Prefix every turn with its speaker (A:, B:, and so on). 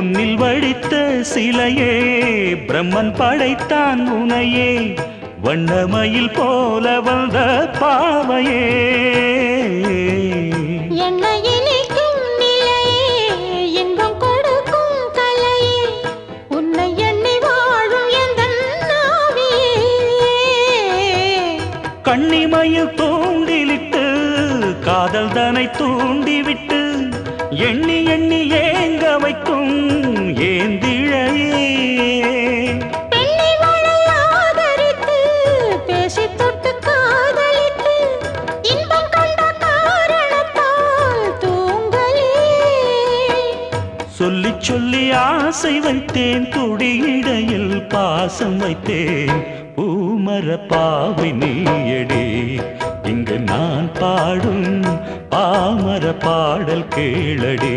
A: பொன்னில் வடித்த சிலையே பிரம்மன் படைத்தான் உனையே வண்ணமயில் போல வந்த பாவையே
B: என்னை இனிக்கும் நிலையே இன்பம் கொடுக்கும் கலையே உன்னை எண்ணி வாழும் எந்தன் நாவியே
A: கண்ணிமயில் தூண்டிலிட்டு காதல் தனை தூண்டிவிட்டு எண்ணி எண்ணி ஏங்க வைக்கும் ஏந்திழையே
B: பெண்ணை மழை ஆதரித்து பேசி தொட்டு காதலித்து இன்பம் கண்ட காரணத்தால் தூங்கலே
A: சொல்லி சொல்லி ஆசை வைத்தேன் துடியிடையில் பாசம் வைத்தேன் பூமர பாவை நீயடி இங்கு நான் பாடும் பாமர பாடல் கேளடி